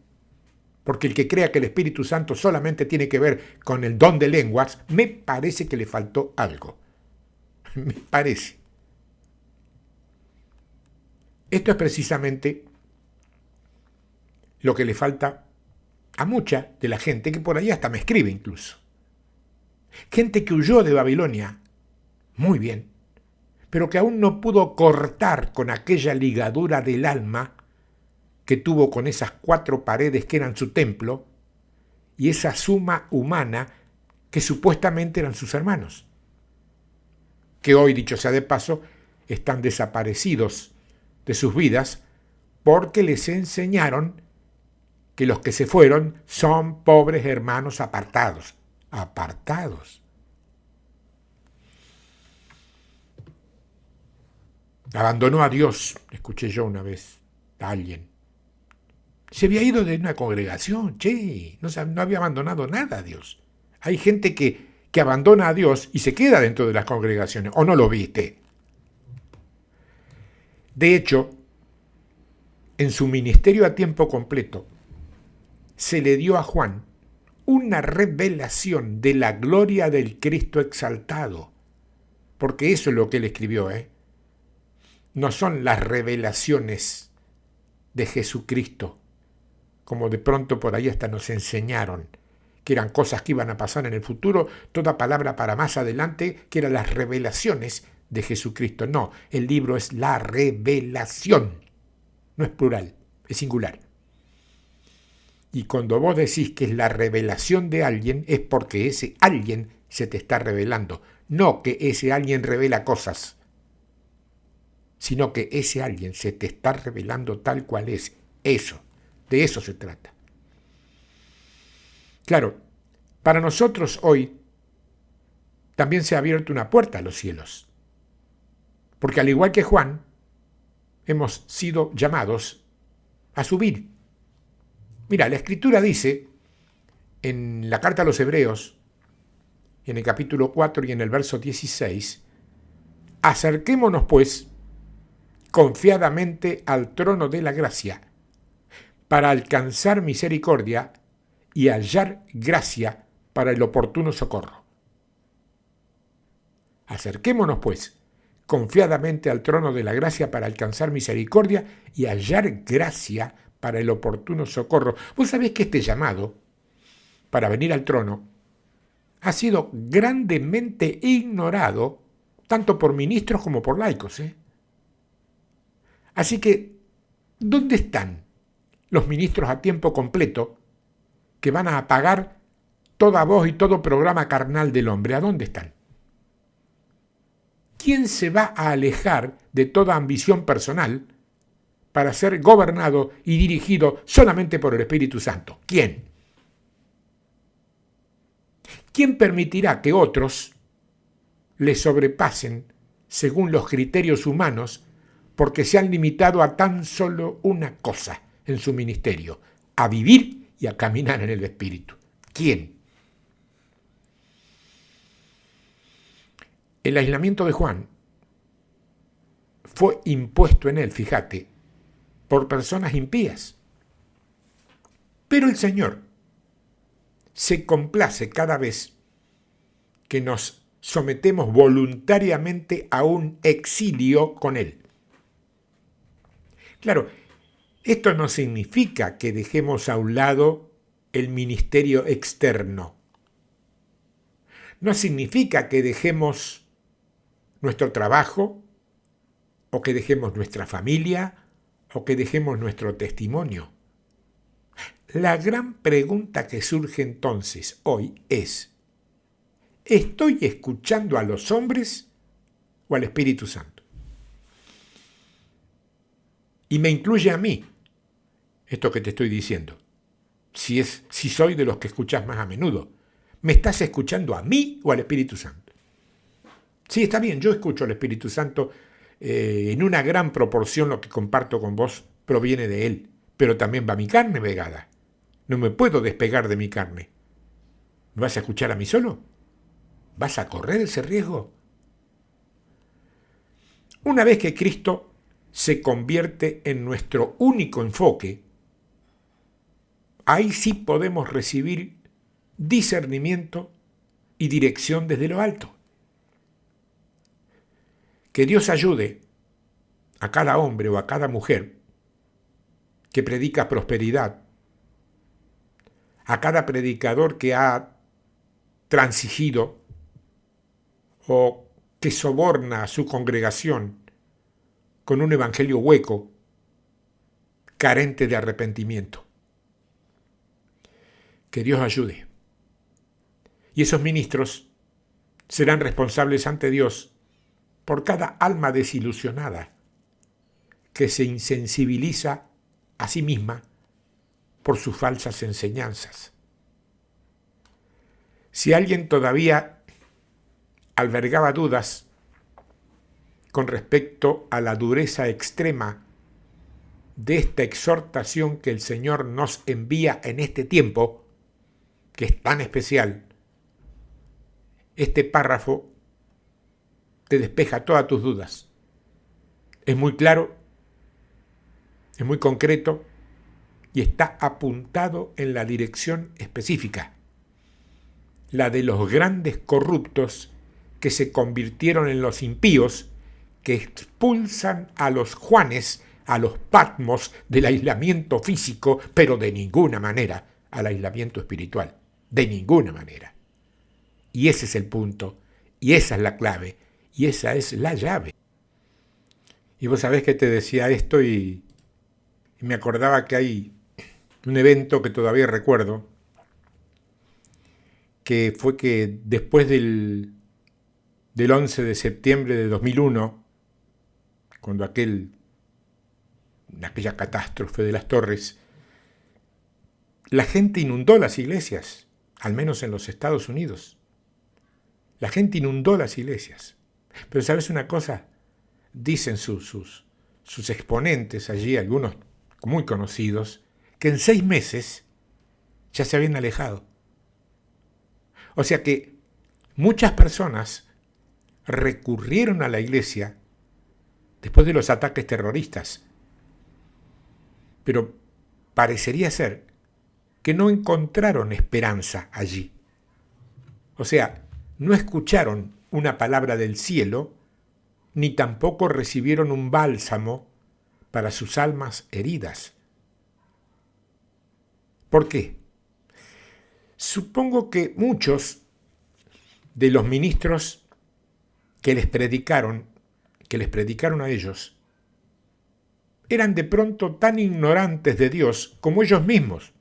Porque el que crea que el Espíritu Santo solamente tiene que ver con el don de lenguas, me parece que le faltó algo. Me parece. Esto es precisamente lo que le falta a mucha de la gente que por ahí hasta me escribe incluso. Gente que huyó de Babilonia, muy bien, pero que aún no pudo cortar con aquella ligadura del alma que tuvo con esas 4 paredes que eran su templo y esa suma humana que supuestamente eran sus hermanos, que hoy, dicho sea de paso, están desaparecidos de sus vidas porque les enseñaron que los que se fueron son pobres hermanos apartados. Apartados. Abandonó a Dios, escuché yo una vez a alguien. Se había ido de una congregación, no había abandonado nada a Dios. Hay gente que abandona a Dios y se queda dentro de las congregaciones, ¿o no lo viste? De hecho, en su ministerio a tiempo completo, se le dio a Juan una revelación de la gloria del Cristo exaltado, porque eso es lo que él escribió, No son las revelaciones de Jesucristo, como de pronto por ahí hasta nos enseñaron, que eran cosas que iban a pasar en el futuro, toda palabra para más adelante, que eran las revelaciones de Jesucristo. No, el libro es la revelación, no es plural, es singular. Y cuando vos decís que es la revelación de alguien, es porque ese alguien se te está revelando, no que ese alguien revela cosas, sino que ese alguien se te está revelando tal cual es. Eso, de eso se trata. Claro, para nosotros hoy también se ha abierto una puerta a los cielos, porque al igual que Juan, hemos sido llamados a subir. Mira, la Escritura dice en la carta a los Hebreos, en el capítulo 4 y en el verso 16, acerquémonos pues confiadamente al trono de la gracia para alcanzar misericordia y hallar gracia para el oportuno socorro. Acerquémonos, pues, confiadamente al trono de la gracia para alcanzar misericordia y hallar gracia para el oportuno socorro. Vos sabés que este llamado para venir al trono ha sido grandemente ignorado tanto por ministros como por laicos. Así que, ¿dónde están los ministros a tiempo completo que van a apagar toda voz y todo programa carnal del hombre? ¿A dónde están? ¿Quién se va a alejar de toda ambición personal para ser gobernado y dirigido solamente por el Espíritu Santo? ¿Quién? ¿Quién permitirá que otros le sobrepasen según los criterios humanos porque se han limitado a tan solo una cosa en su ministerio, a vivir y a caminar en el Espíritu? ¿Quién? El aislamiento de Juan fue impuesto en él, fíjate, por personas impías. Pero el Señor se complace cada vez que nos sometemos voluntariamente a un exilio con Él. Claro, esto no significa que dejemos a un lado el ministerio externo. No significa que dejemos nuestro trabajo, o que dejemos nuestra familia, o que dejemos nuestro testimonio. La gran pregunta que surge entonces hoy es: ¿estoy escuchando a los hombres o al Espíritu Santo? Y me incluye a mí esto que te estoy diciendo. Si soy de los que escuchas más a menudo, ¿me estás escuchando a mí o al Espíritu Santo? Sí, está bien, yo escucho al Espíritu Santo, en una gran proporción lo que comparto con vos proviene de Él, pero también va mi carne vegada. No me puedo despegar de mi carne. ¿Me vas a escuchar a mí solo? ¿Vas a correr ese riesgo? Una vez que Cristo se convierte en nuestro único enfoque, ahí sí podemos recibir discernimiento y dirección desde lo alto. Que Dios ayude a cada hombre o a cada mujer que predica prosperidad a cada predicador que ha transigido o que soborna a su congregación con un evangelio hueco, carente de arrepentimiento. Que Dios ayude. Y esos ministros serán responsables ante Dios por cada alma desilusionada que se insensibiliza a sí misma por sus falsas enseñanzas. Si alguien todavía albergaba dudas con respecto a la dureza extrema de esta exhortación que el Señor nos envía en este tiempo, que es tan especial, este párrafo te despeja todas tus dudas. Es muy claro, es muy concreto y está apuntado en la dirección específica, la de los grandes corruptos que se convirtieron en los impíos, que expulsan a los Juanes, a los Patmos del aislamiento físico, pero de ninguna manera al aislamiento espiritual, de ninguna manera. Y ese es el punto, y esa es la clave, y esa es la llave. Y vos sabés que te decía esto y me acordaba que hay un evento que todavía recuerdo, que fue que después del 11 de septiembre de 2001, cuando aquella catástrofe de las Torres, la gente inundó las iglesias, al menos en los Estados Unidos. La gente inundó las iglesias. Pero ¿sabes una cosa? Dicen sus exponentes allí, algunos muy conocidos, que en 6 meses ya se habían alejado. O sea que muchas personas recurrieron a la iglesia después de los ataques terroristas. Pero parecería ser que no encontraron esperanza allí. O sea, no escucharon una palabra del cielo, ni tampoco recibieron un bálsamo para sus almas heridas. ¿Por qué? Supongo que muchos de los ministros que les predicaron a ellos, eran de pronto tan ignorantes de Dios como ellos mismos.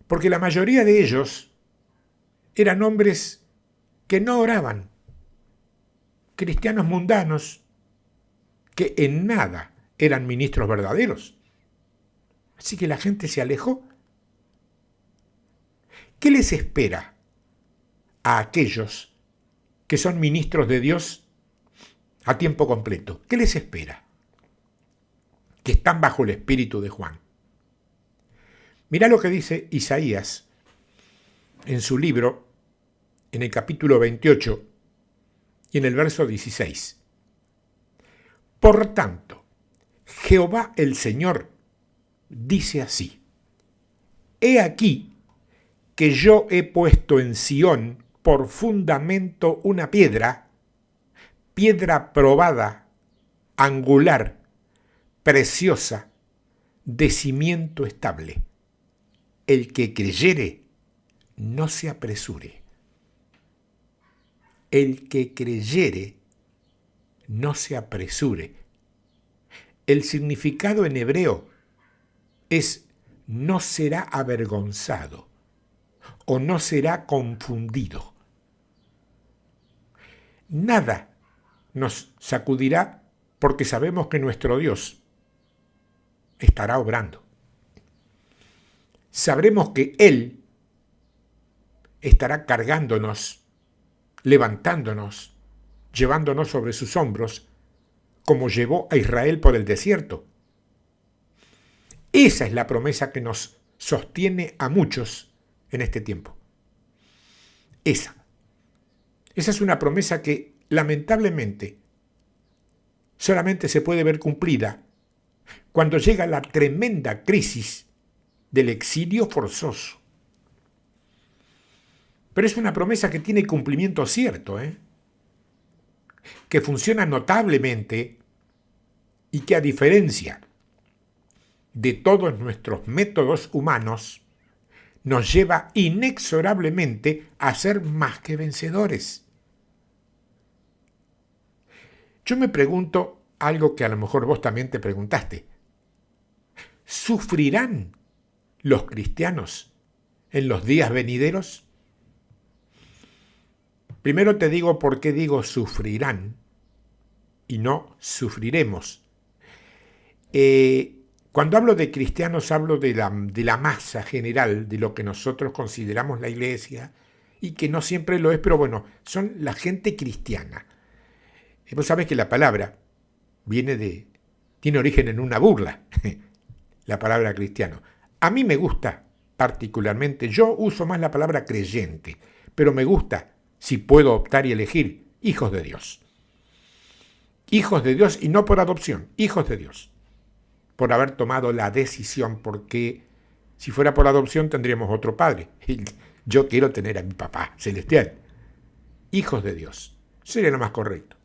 Porque la mayoría de ellos eran hombres que no oraban, cristianos mundanos, que en nada eran ministros verdaderos. Así que la gente se alejó. ¿Qué les espera a aquellos que son ministros de Dios a tiempo completo? ¿Qué les espera? Que están bajo el espíritu de Juan. Mirá lo que dice Isaías en su libro, en el capítulo 28 y en el verso 16. Por tanto, Jehová el Señor dice así: He aquí que yo he puesto en Sión por fundamento una piedra probada, angular, preciosa, de cimiento estable. El que creyere, no se apresure. El que creyere, no se apresure. El significado en hebreo es no será avergonzado o no será confundido. Nada nos sacudirá porque sabemos que nuestro Dios estará obrando. Sabremos que Él estará cargándonos, levantándonos, llevándonos sobre sus hombros, como llevó a Israel por el desierto. Esa es la promesa que nos sostiene a muchos en este tiempo. Esa es una promesa que, lamentablemente, solamente se puede ver cumplida cuando llega la tremenda crisis del exilio forzoso. Pero es una promesa que tiene cumplimiento cierto, que funciona notablemente y que, a diferencia de todos nuestros métodos humanos nos lleva inexorablemente a ser más que vencedores. Yo me pregunto algo que a lo mejor vos también te preguntaste. ¿Sufrirán los cristianos en los días venideros? Primero te digo por qué digo sufrirán y no sufriremos. Cuando hablo de cristianos hablo de la masa general, de lo que nosotros consideramos la iglesia, y que no siempre lo es, pero bueno, son la gente cristiana. Vos sabés que la palabra tiene origen en una burla, la palabra cristiano. A mí me gusta particularmente, yo uso más la palabra creyente, pero me gusta, si puedo optar y elegir, hijos de Dios. Hijos de Dios y no por adopción, hijos de Dios. Por haber tomado la decisión, porque si fuera por adopción tendríamos otro padre. Yo quiero tener a mi papá celestial. Hijos de Dios, sería lo más correcto.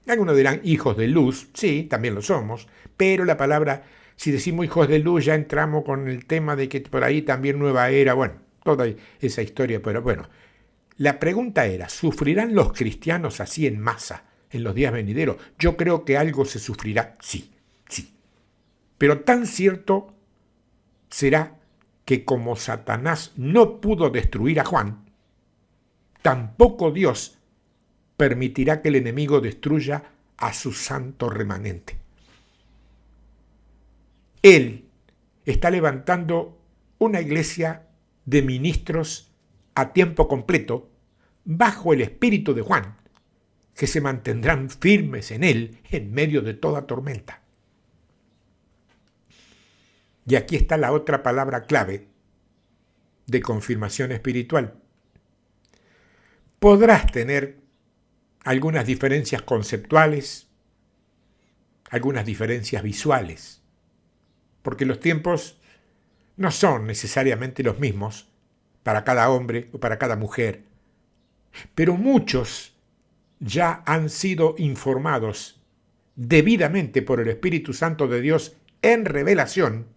Algunos dirán hijos de luz, sí, también lo somos, pero la palabra, si decimos hijos de luz, ya entramos con el tema de que por ahí también nueva era, bueno, toda esa historia, pero bueno. La pregunta era, ¿sufrirán los cristianos así en masa en los días venideros? Yo creo que algo se sufrirá, sí. Pero tan cierto será que como Satanás no pudo destruir a Juan, tampoco Dios permitirá que el enemigo destruya a su santo remanente. Él está levantando una iglesia de ministros a tiempo completo bajo el espíritu de Juan, que se mantendrán firmes en él en medio de toda tormenta. Y aquí está la otra palabra clave de confirmación espiritual. Podrás tener algunas diferencias conceptuales, algunas diferencias visuales, porque los tiempos no son necesariamente los mismos para cada hombre o para cada mujer, pero muchos ya han sido informados debidamente por el Espíritu Santo de Dios en revelación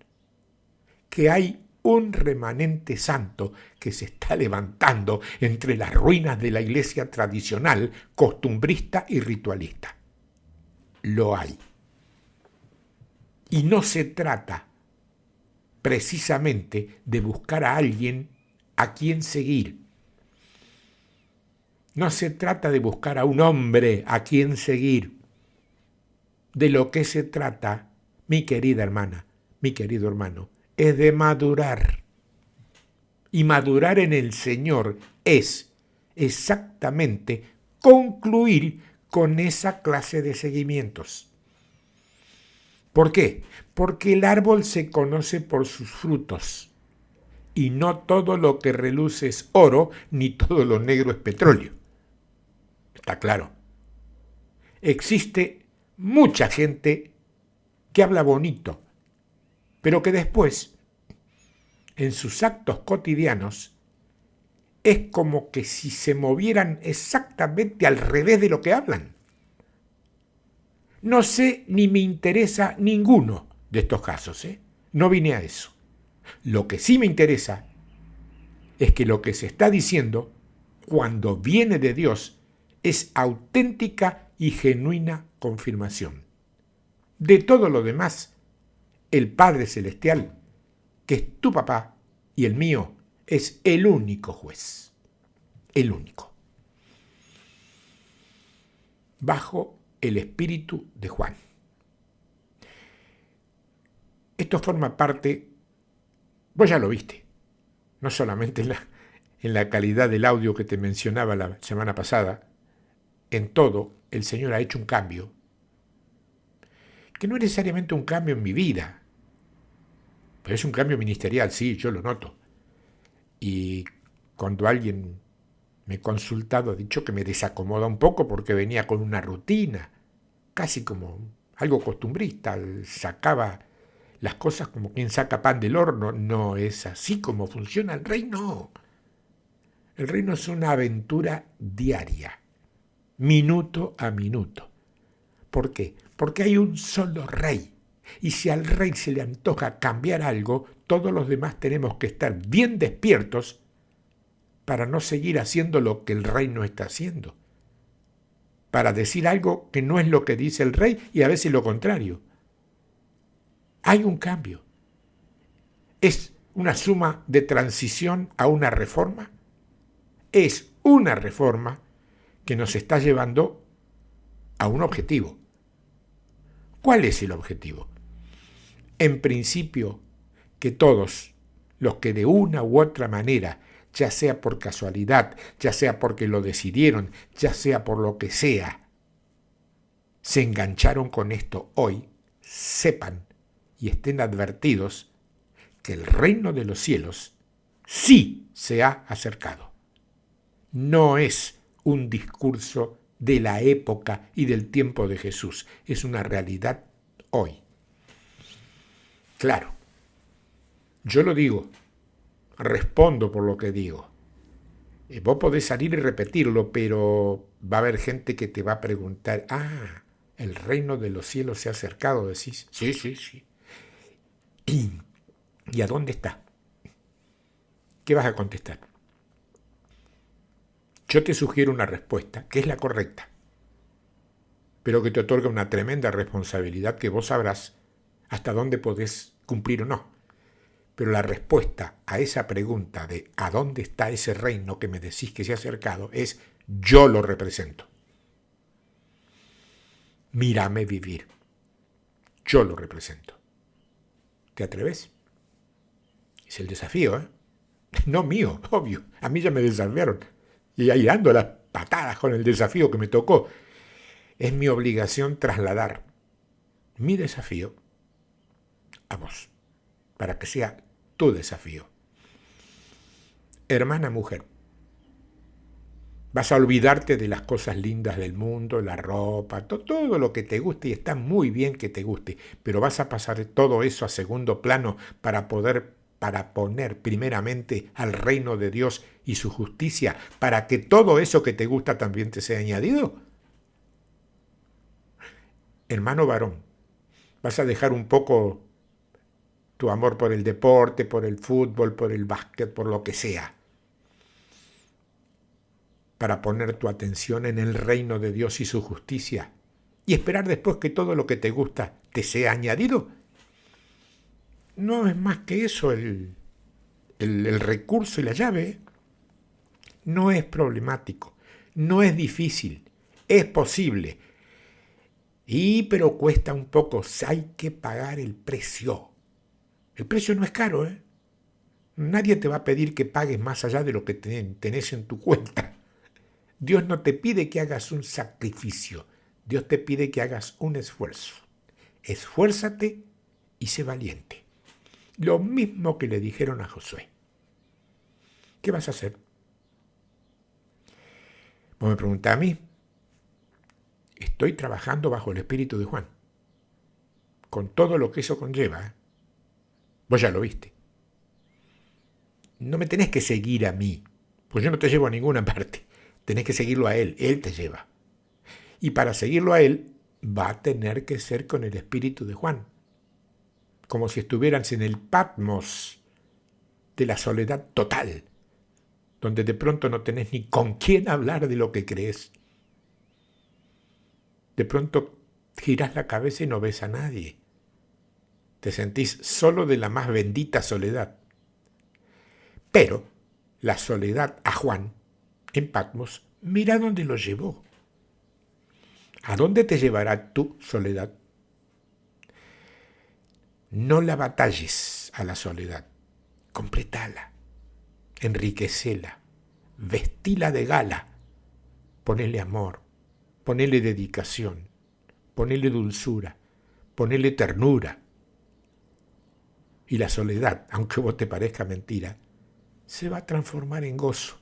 que hay un remanente santo que se está levantando entre las ruinas de la iglesia tradicional, costumbrista y ritualista. Lo hay. Y no se trata precisamente de buscar a alguien a quien seguir. No se trata de buscar a un hombre a quien seguir. De lo que se trata, mi querida hermana, mi querido hermano, es de madurar. Y madurar en el Señor es exactamente concluir con esa clase de seguimientos. ¿Por qué? Porque el árbol se conoce por sus frutos. Y no todo lo que reluce es oro, ni todo lo negro es petróleo. Está claro. Existe mucha gente que habla bonito, pero que después, en sus actos cotidianos, es como que si se movieran exactamente al revés de lo que hablan. No sé ni me interesa ninguno de estos casos, No vine a eso. Lo que sí me interesa es que lo que se está diciendo, cuando viene de Dios, es auténtica y genuina confirmación. De todo lo demás, el Padre Celestial, que es tu papá y el mío, es el único juez. El único. Bajo el espíritu de Juan. Esto forma parte, vos ya lo viste, no solamente en la calidad del audio que te mencionaba la semana pasada, en todo el Señor ha hecho un cambio, que no es necesariamente un cambio en mi vida, pero es un cambio ministerial, sí, yo lo noto. Y cuando alguien me ha consultado, ha dicho que me desacomoda un poco porque venía con una rutina, casi como algo costumbrista, sacaba las cosas como quien saca pan del horno. No es así como funciona el reino. El reino es una aventura diaria, minuto a minuto. ¿Por qué? Porque hay un solo rey Y si al rey se le antoja cambiar algo, todos los demás tenemos que estar bien despiertos para no seguir haciendo lo que el rey no está haciendo. Para decir algo que no es lo que dice el rey y a veces lo contrario. Hay un cambio. ¿Es una suma de transición a una reforma? Es una reforma que nos está llevando a un objetivo. ¿Cuál es el objetivo? En principio, que todos los que de una u otra manera, ya sea por casualidad, ya sea porque lo decidieron, ya sea por lo que sea, se engancharon con esto hoy, sepan y estén advertidos que el reino de los cielos sí se ha acercado. No es un discurso de la época y del tiempo de Jesús, es una realidad hoy. Claro, yo lo digo, respondo por lo que digo. Vos podés salir y repetirlo, pero va a haber gente que te va a preguntar, el reino de los cielos se ha acercado, decís. Sí. ¿Y a dónde está? ¿Qué vas a contestar? Yo te sugiero una respuesta, que es la correcta, pero que te otorga una tremenda responsabilidad que vos sabrás hasta dónde podés cumplir o no. Pero la respuesta a esa pregunta de ¿a dónde está ese reino que me decís que se ha acercado? Es yo lo represento. Mírame vivir. Yo lo represento. ¿Te atreves? Es el desafío, ¿eh? No mío, obvio. A mí ya me desafiaron. Y ahí ando las patadas con el desafío que me tocó. Es mi obligación trasladar mi desafío a vos, para que sea tu desafío. Hermana mujer, vas a olvidarte de las cosas lindas del mundo, la ropa, todo lo que te guste, y está muy bien que te guste, pero vas a pasar todo eso a segundo plano para poner primeramente al reino de Dios y su justicia, para que todo eso que te gusta también te sea añadido. Hermano varón, vas a dejar un poco tu amor por el deporte, por el fútbol, por el básquet, por lo que sea, para poner tu atención en el reino de Dios y su justicia y esperar después que todo lo que te gusta te sea añadido. No es más que eso el recurso y la llave. No es problemático, no es difícil, es posible. Pero cuesta un poco, hay que pagar el precio. El precio no es caro, ¿eh? Nadie te va a pedir que pagues más allá de lo que tenés en tu cuenta. Dios no te pide que hagas un sacrificio, Dios te pide que hagas un esfuerzo. Esfuérzate y sé valiente. Lo mismo que le dijeron a Josué. ¿Qué vas a hacer? Vos me preguntás a mí. Estoy trabajando bajo el espíritu de Juan, con todo lo que eso conlleva, ¿eh? Vos ya lo viste. No me tenés que seguir a mí, pues yo no te llevo a ninguna parte. Tenés que seguirlo a él te lleva. Y para seguirlo a él, va a tener que ser con el espíritu de Juan, como si estuvieras en el Patmos de la soledad total, donde de pronto no tenés ni con quién hablar de lo que crees. De pronto girás la cabeza y no ves a nadie. Te sentís solo de la más bendita soledad. Pero la soledad a Juan, en Patmos, mira dónde lo llevó. ¿A dónde te llevará tu soledad? No la batalles a la soledad. Completala, enriquecela, vestila de gala, ponele amor, ponele dedicación, ponele dulzura, ponele ternura. Y la soledad, aunque vos te parezca mentira, se va a transformar en gozo.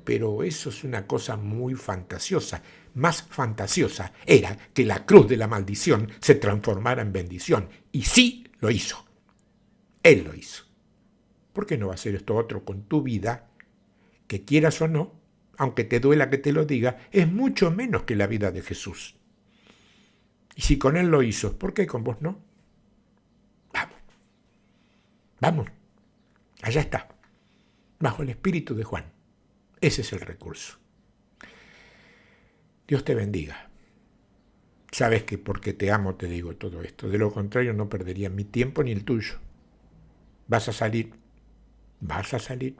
Pero eso es una cosa muy fantasiosa. Más fantasiosa era que la cruz de la maldición se transformara en bendición. Y sí lo hizo. Él lo hizo. ¿Por qué no va a hacer esto otro con tu vida? Que quieras o no, aunque te duela que te lo diga, es mucho menos que la vida de Jesús. Y si con él lo hizo, ¿por qué con vos no? Vamos, vamos, allá está, bajo el espíritu de Juan. Ese es el recurso. Dios te bendiga. Sabes que porque te amo te digo todo esto. De lo contrario no perdería mi tiempo ni el tuyo. Vas a salir, vas a salir,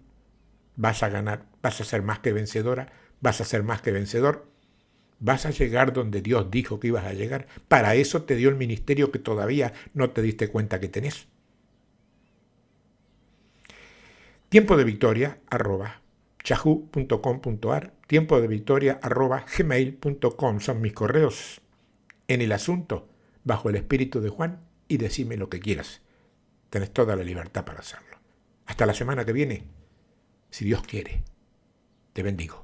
vas a ganar, vas a ser más que vencedora, vas a ser más que vencedor. Vas a llegar donde Dios dijo que ibas a llegar. Para eso te dio el ministerio que todavía no te diste cuenta que tenés. Tiempo de Victoria @yahoo.com.ar, tiempo de Victoria @gmail.com son mis correos. En el asunto, bajo el espíritu de Juan, y decime lo que quieras. Tenés toda la libertad para hacerlo. Hasta la semana que viene, si Dios quiere. Te bendigo.